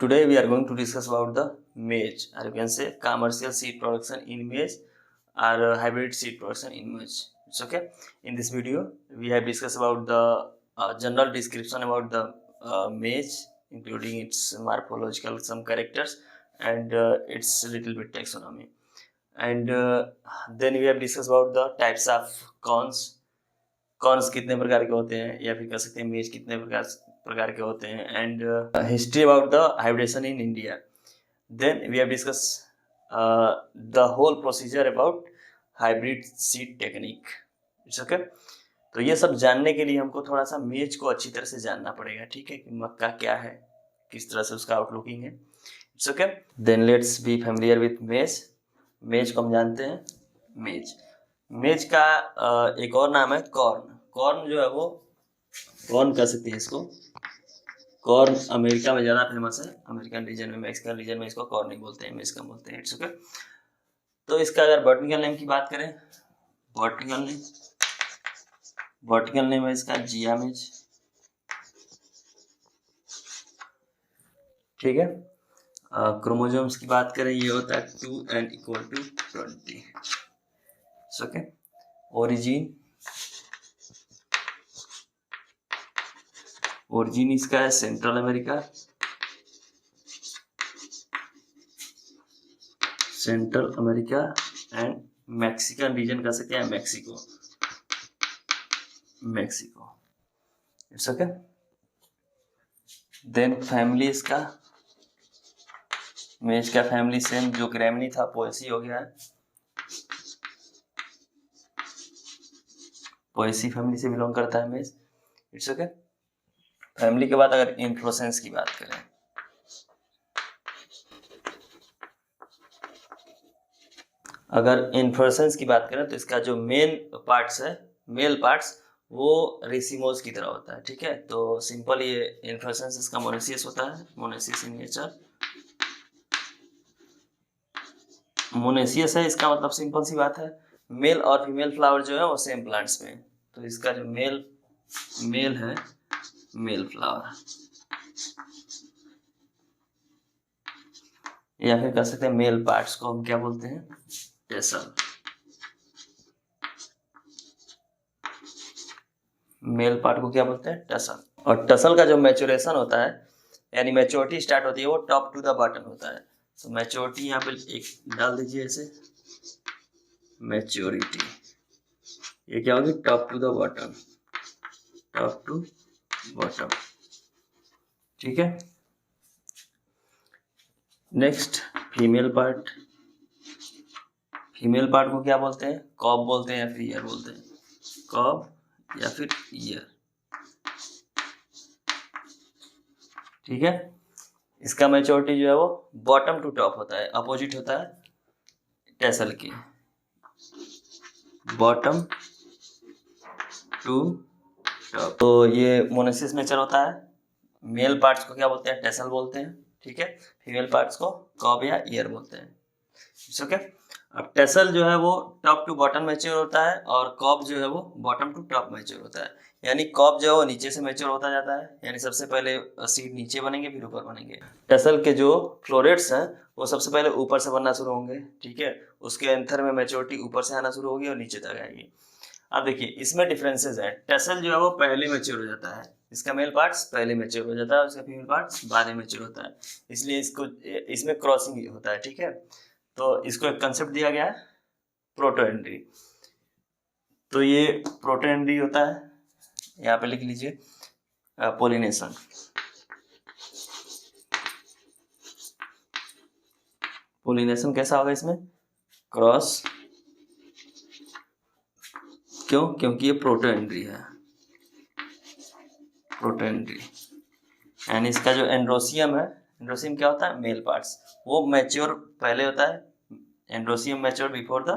Today we are going to discuss about the maize, or you can say commercial seed production in maize or hybrid seed production in maize. It's okay. In this video, we have discussed about the general description about the maize, including its morphological some characters and its little bit taxonomy. And then we have discussed about the types of corns. Corns कितने प्रकार के होते हैं या फिर कह सकते हैं मेज कितने प्रकार के होते हैं and history about the hybridization in India. Then we have discuss the whole procedure about hybrid seed technique. It's okay. तो ये सब जानने के लिए हमको थोड़ा सा मेज को अच्छी तरह से जानना पड़ेगा. ठीक है, कि मक्का क्या है, किस तरह से उसका आउटलुकिंग है. It's okay. Then let's be familiar with maize. Maize को हम जानते हैं. मेज का एक और नाम है कॉर्न. कॉर्न जो है वो कॉर्न कह सकते हैं इसको. कॉर्न अमेरिका में ज़्यादा फेमस है. अमेरिकन रीजन में, मैक्सिकन रीजन में इसको कॉर्न नहीं बोलते हैं, मेज का बोलते हैं. It's okay. तो इसका अगर बॉटनिकल नेम की बात करें, बॉटनिकल नेम है इसका जिया मेज. ठीक है. क्रोमोसोम्स की बात करें, ये होता है 2n=20. ओके. ओरिजिन इसका है central America. And Mexican region कह सकते हैं, Mexico. It's okay. Then family इसका, मेज का फैमिली सेम जो ग्रैमनी था, पोएसी हो गया है. पोएसी फैमिली से बिलोंग करता है मेज. It's okay. फैमिली के बाद अगर इन्फ्लोरेसेंस की बात करें, तो इसका जो मेन पार्ट्स है, मेल पार्ट्स, वो रेसिमोज की तरह होता है. ठीक है. तो सिंपल ये इन्फ्लोरेसेंस इसका मोनेसियस होता है. मोनेसियस इन नेचर. मोनेसियस है इसका मतलब सिंपल सी बात है, मेल और फीमेल फ्लावर जो है वो सेम प्लांट्स में. तो इसका जो मेल है, मेल फ्लावर, या फिर कह सकते हैं मेल पार्ट्स को हम क्या बोलते हैं, टेसल. मेल पार्ट को क्या बोलते हैं, टसल. और टसल का जो मैच्योरेशन होता है, यानी मैच्योरिटी स्टार्ट होती है, वो टॉप टू द बॉटम होता है. तो मैच्योरिटी यहाँ पे एक डाल दीजिए ऐसे. मैच्योरिटी ये क्या होगी, टॉप टू द बॉटम. ठीक है. Next female part. Female part को क्या बोलते हैं, कॉब बोलते हैं या फिर ईयर बोलते हैं. कॉब या फिर ईयर. ठीक है. इसका मैच्योरिटी जो है वो बॉटम टू टॉप होता है, अपोजिट होता है टेसल की. Bottom to top. तो ये मोनेसिस नेचर होता है. मेल पार्ट्स को क्या बोलते हैं, टेसल बोलते हैं. ठीक है. फीमेल पार्ट्स को कॉब या ईयर बोलते हैं. ओके. अब टेसल जो है वो टॉप टू बॉटम मैच्योर होता है और कॉब जो है वो बॉटम टू टॉप मैच्योर होता है. यानी कॉब जो है वो नीचे से मैच्योर होता जाता है, यानी सबसे पहले सीड नीचे बनेंगे फिर ऊपर बनेंगे. टेसल के जो फ्लोरेट्स हैं वो सबसे पहले ऊपर से बनना शुरू होंगे. ठीक है. उसके एंथर में मैच्योरिटी ऊपर से आना शुरू होगी और नीचे तक आएगी. अब देखिए इसमें डिफरेंसेस है. टेसल जो है वो पहले मैच्योर हो जाता है, इसका मेल पार्ट्स पहले मैच्योर हो जाता है, उसका फीमेल पार्ट्स बाद में मैच्योर होता है. इसलिए इसमें क्रॉसिंग होता है. ठीक है. तो इसको एक कंसेप्ट दिया गया है, प्रोटोएंड्री. तो ये प्रोटोएंड्री होता है, यहाँ पे लिख लीजिए पोलिनेशन. पोलिनेशन कैसा होगा इसमें, क्रॉस. क्यों, क्योंकि ये प्रोटोएंड्री है. प्रोटोएंड्री. एंड इसका जो एंड्रोसियम है, एंड्रोसियम क्या होता है, मेल पार्ट्स, वो मैच्योर पहले होता है. Androecium mature before the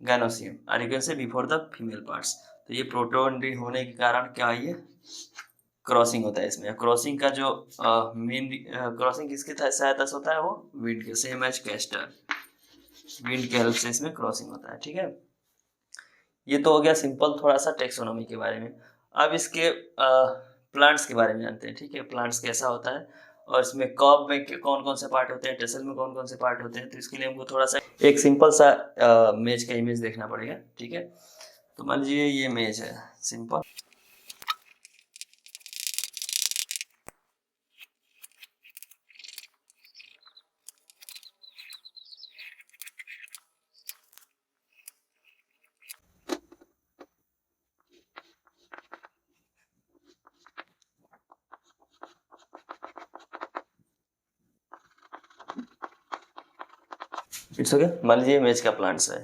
gynoecium, और you can say before the female parts. तो ये प्रोटोएंड्री होने के कारण क्या है, ये क्रॉसिंग होता है इसमें. क्रॉसिंग का जो मेन क्रॉसिंग किसके सहायता से होता है, वो विंड के, सेम एज कैस्टर. विंड के हेल्प से इसमें क्रॉसिंग होता है. ठीक है. ये तो हो गया सिंपल थोड़ा सा टेक्सोनॉमी के बारे में. अब इसके प्लांट्स के बारे में जानते हैं. ठीक है. प्लांट्स कैसा होता है. और इसमें कॉब में कौन कौन से पार्ट होते हैं, टेसल में कौन कौन से पार्ट होते हैं। तो इसके लिए हमको थोड़ा सा एक सिंपल सा मेज का इमेज देखना पड़ेगा, ठीक है। तो मान लीजिए ये मेज है सिंपल, इट्स ओके। मान लीजिए मेज का प्लांट्स है,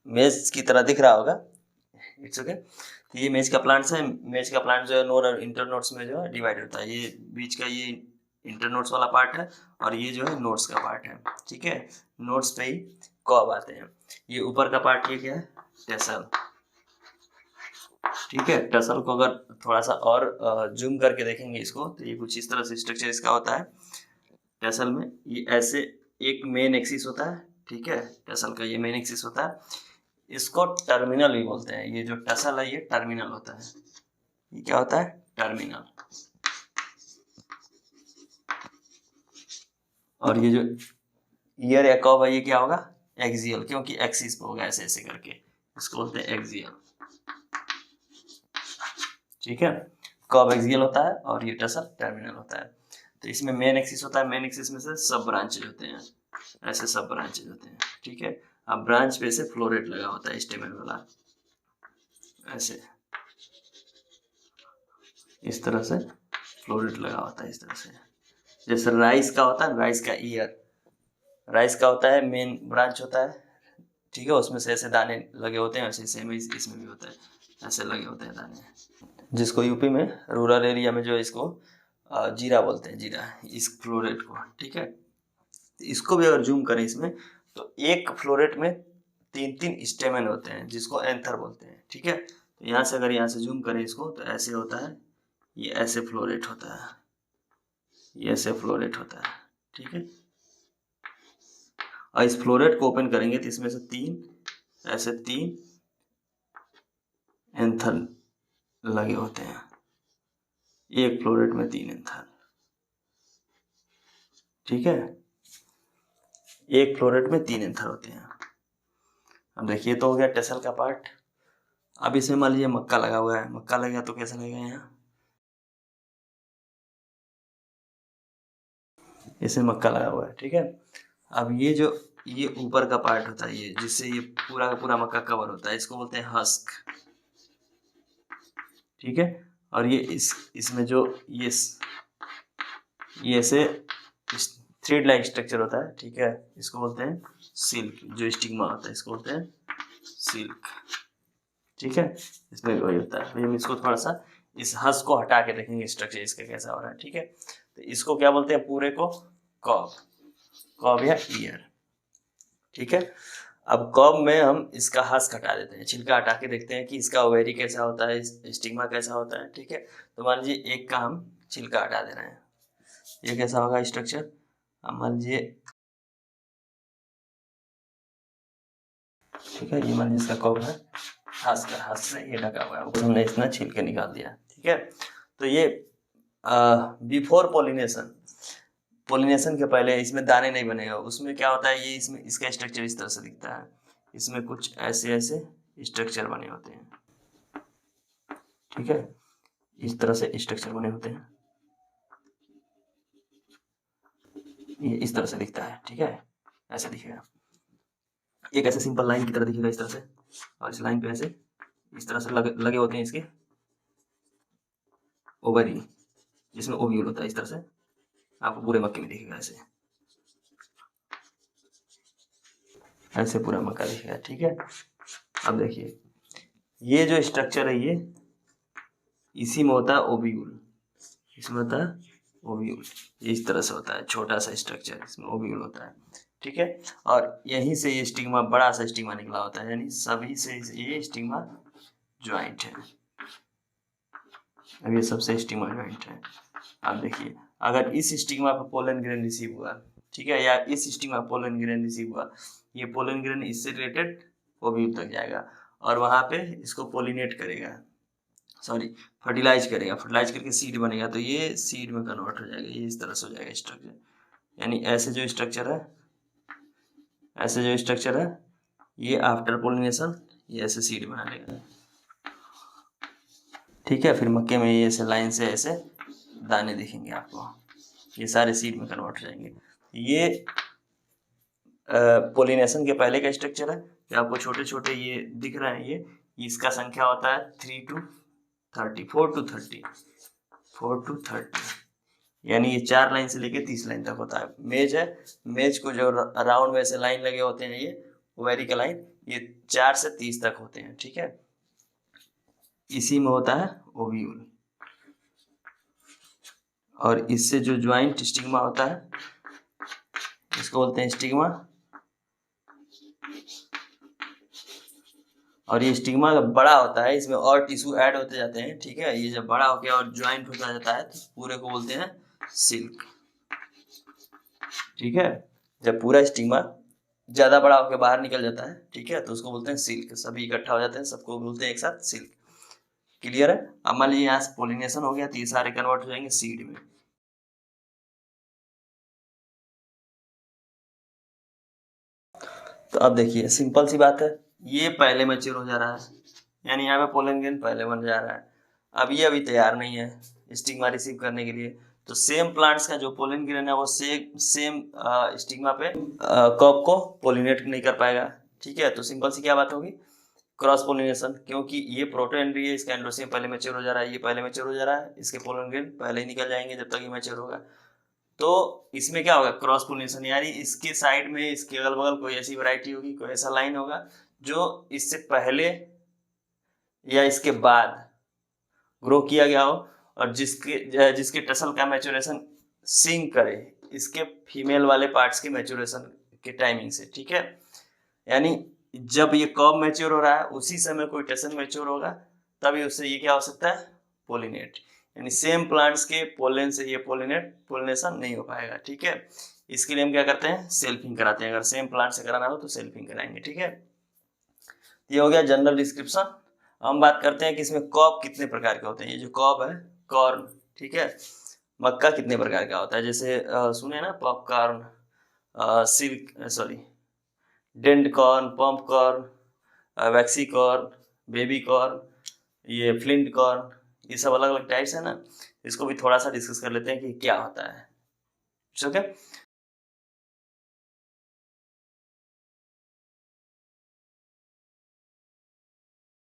मेज की तरह दिख रहा होगा, इट्स ओके। तो ये मेज का प्लांट्स है, मेज का प्लांट जो है नोड और इंटर नोड्स में जो है डिवाइड होता है। ये बीच का ये इंटर नोड्स वाला पार्ट है और ये जो है नोड्स का पार्ट है, ठीक है। नोड्स पे ही कॉब आते हैं। ये ऊपर का पार्ट ये क्या है, टेसल, ठीक है। टेसल को अगर थोड़ा सा और जूम करके देखेंगे इसको, तो ये कुछ इस तरह से स्ट्रक्चर इसका होता है। टेसल में ये ऐसे एक मेन एक्सिस होता है, ठीक है। टेसल का ये मेन एक्सिस होता है, इसको टर्मिनल भी बोलते हैं। ये जो टेसल है ये टर्मिनल होता है। ये क्या होता है, टर्मिनल। और ये जो ईयर या कॉब है ये क्या होगा, एक्सियल, क्योंकि एक्सिस पे होगा ऐसे ऐसे करके, इसको बोलते हैं एक्सियल, ठीक है। कॉब एक्सियल होता है और ये टेसल टर्मिनल होता है। तो इसमें मेन एक्सिस होता है, मेन एक्सिस में से सब ब्रांचेज होते हैं, ऐसे सब ब्रांचेज होते हैं, ठीक है। अब ब्रांच पे से फ्लोरेट लगा होता है स्टेमन वाला, ऐसे इस तरह से फ्लोरेट लगा होता है इस तरह से। जैसे राइस का होता है, राइस का ईयर, राइस का होता है मेन ब्रांच होता है, ठीक है। उसमें से ऐसे दाने लगे होते हैं, वैसे सेम इसमें भी होता है, ऐसे लगे होते हैं दाने, जिसको यूपी में रूरल एरिया में जो इसको जीरा बोलते हैं, जीरा, इस फ्लोरेट को, ठीक है। इसको भी अगर जूम करें इसमें, तो एक फ्लोरेट में 3-3 स्टेमन होते हैं, जिसको एंथर बोलते हैं, ठीक है। तो यहाँ से अगर यहाँ से जूम करें इसको, तो ऐसे होता है, ये ऐसे फ्लोरेट होता है, ये ऐसे फ्लोरेट होता है, ठीक है। और इस फ्लोरेट को ओपन करेंगे तो इसमें से 3 एंथर लगे होते हैं, एक फ्लोरेट में 3 एंथर, ठीक है। एक फ्लोरेट में 3 एंथर होते हैं। अब देखिए तो हो गया टेसल का पार्ट। अब इसमें मान लीजिए मक्का लगा हुआ है, मक्का लगा तो कैसे लगेगा, यहाँ इसमें मक्का लगा हुआ है, ठीक है। अब ये जो ये ऊपर का पार्ट होता है, ये जिससे ये पूरा का पूरा मक्का कवर होता है, इसको बोलते हैं हस्क, ठीक है। और ये इसमें जो ये ऐसे थ्रेड लाइक स्ट्रक्चर होता है, ठीक है। इसको बोलते हैं सिल्क, जो स्टिग्मा होता है इसको बोलते हैं सिल्क, ठीक है। इसमें वही होता है। हम इसको थोड़ा सा इस हस को हटा के देखेंगे स्ट्रक्चर इसका कैसा हो रहा है, ठीक है। तो इसको क्या बोलते हैं, पूरे को कॉब, कॉब या ईयर, ठीक है। अब कॉब में हम इसका हस हटा देते हैं, छिलका हटा के देखते हैं कि इसका ओवेरी कैसा होता है, स्टिग्मा कैसा होता है, ठीक है। तो मान लीजिए एक का हम छिलका हटा दे रहे हैं, ये कैसा होगा स्ट्रक्चर। अब मान लीजिए, ठीक है, ये मान लीजिए इसका कॉब है, हस का, हस से ये ढका हुआ है, ऊपर हमने इसमें छील के निकाल दिया, ठीक है। तो ये बिफोर पोलिनेशन, पोलिनेशन के पहले इसमें दाने नहीं बनेगा। उसमें क्या होता है, ये इसमें इसका स्ट्रक्चर इस तरह से दिखता है, इसमें कुछ ऐसे ऐसे स्ट्रक्चर बने होते हैं, ठीक है। इस तरह से स्ट्रक्चर बने होते हैं, ये इस तरह से दिखता है, ठीक है। ऐसे दिखेगा, एक ऐसे सिंपल लाइन की तरह दिखेगा इस तरह से, और इस लाइन पे ऐसे इस तरह से लगे होते हैं इसके ओवरी, जिसमें ओव्यूल होता है। इस तरह से आपको पूरे मक्के में दिखेगा, ऐसे ऐसे पूरा मक्का दिखेगा, ठीक है। अब देखिए ये जो स्ट्रक्चर है ये इसी में होता है ओव्यूल, इसमें होता है ओव्यूल, ये इस तरह से होता है, छोटा सा स्ट्रक्चर, इसमें ओव्यूल होता है, ठीक है। और यहीं से ये स्टिग्मा, बड़ा सा स्टिग्मा निकला होता है, यानी सभी से ये स्टिग्मा ज्वाइंट है। अब ये सबसे स्टिग्मा ज्वाइंट है। अब देखिए अगर इस स्टिग्मा पर पोलन ग्रेन रिसीव हुआ, ठीक है, या इस स्टिग्मा पर पोलन ग्रेन रिसीव हुआ, ये पोलन ग्रेन इससे रिलेटेड ओव्यूल तक जाएगा और वहां पे इसको पोलिनेट करेगा, सॉरी फर्टिलाइज करेगा, फर्टिलाइज करके सीड बनेगा, तो ये सीड में कन्वर्ट हो जाएगा, ये इस तरह से हो जाएगा स्ट्रक्चर। यानी ऐसे जो स्ट्रक्चर है, ऐसे जो स्ट्रक्चर है, ये आफ्टर पोलिनेशन ये ऐसे सीड बना लेगा। ठीक है, फिर मक्के में ये ऐसे लाइन से ऐसे दाने दिखेंगे आपको, ये सारे सीड में कन्वर्ट हो जाएंगे। ये पोलिनेशन के पहले का स्ट्रक्चर है, जो आपको छोटे छोटे ये दिख रहे हैं, ये इसका संख्या होता है 3 to 30, 4 to 30, 4 to 30, यानी ये 4 लाइन से लेके 30 लाइन तक होता है। मेज है, मेज को जो राउंड में ऐसे लाइन लगे होते हैं, ये ओवेरिकल लाइन, ये 4 से 30 तक होते हैं। ठीक है, इसी में होता है ओव्यूल, और इससे जो ज्वाइंट स्टिग्मा होता है, इसको बोलते हैं स्टिग्मा। और ये स्टिग्मा जब बड़ा होता है, इसमें और टिश्यू ऐड होते जाते हैं। ठीक है, ये जब बड़ा हो गया और ज्वाइंट होता जाता है, तो पूरे को बोलते हैं सिल्क। ठीक है, जब पूरा स्टिग्मा ज्यादा बड़ा होकर बाहर निकल जाता है, ठीक है, तो उसको बोलते हैं सिल्क। सभी इकट्ठा हो जाते हैं, सबको बोलते हैं एक साथ सिल्क। क्लियर है? अब मान लीजिए यहाँ से पोलिनेशन हो गया, तो ये सारे कन्वर्ट हो जाएंगे सीड में। तो अब देखिए सिंपल सी बात है, ये पहले मैच्योर हो जा रहा है, यानी यहाँ पे पोलन ग्रेन पहले बन जा रहा है। अब ये अभी तैयार नहीं है स्टिग्मा रिसीव करने के लिए, तो सेम प्लांट्स का जो पोलन ग्रेन है वो सेम स्टिग्मा पे कॉप को पोलिनेट नहीं कर पाएगा। ठीक है, तो सिंपल सी क्या बात होगी, क्रॉस पोलिनेशन। क्योंकि ये प्रोटोएंड्री है, इसका एंडोसियम पहले मैच्योर हो जा रहा है, ये पहले मैच्योर हो जा रहा है, इसके पोलन ग्रेन पहले ही निकल जाएंगे जब तक ये मैच्योर होगा। तो इसमें क्या होगा, क्रॉस पोलिनेशन, यानी इसके साइड में, इसके अगल बगल कोई ऐसी वैरायटी होगी, कोई ऐसा लाइन होगा जो इससे पहले या इसके बाद ग्रो किया गया हो, और जिसके टसल का मैच्योरेशन सिंक करे इसके फीमेल वाले पार्ट्स के मैच्योरेशन के टाइमिंग से। ठीक है, यानी जब ये कब मैच्योर हो रहा है, उसी समय कोई टसल मैच्योर होगा, तभी उससे ये क्या हो सकता है, पोलिनेट। यानी सेम प्लांट्स के पोलन से ये पोलिनेशन नहीं हो पाएगा। ठीक है, इसके लिए हम क्या करते हैं, सेल्फिंग कराते हैं। अगर सेम प्लांट से कराना हो तो सेल्फिंग कराएंगे। ठीक है, ये हो गया जनरल डिस्क्रिप्शन। हम बात करते हैं कि इसमें कॉब कितने प्रकार के होते हैं। ये जो कॉब है, कॉर्न, ठीक है, मक्का कितने प्रकार का होता है, जैसे सुने ना, popcorn, silk sorry dent corn, pump corn, waxy corn, baby corn, ये फ्लिंट कॉर्न, ये सब अलग अलग टाइप्स है ना। इसको भी थोड़ा सा डिस्कस कर लेते हैं कि क्या होता है। ओके,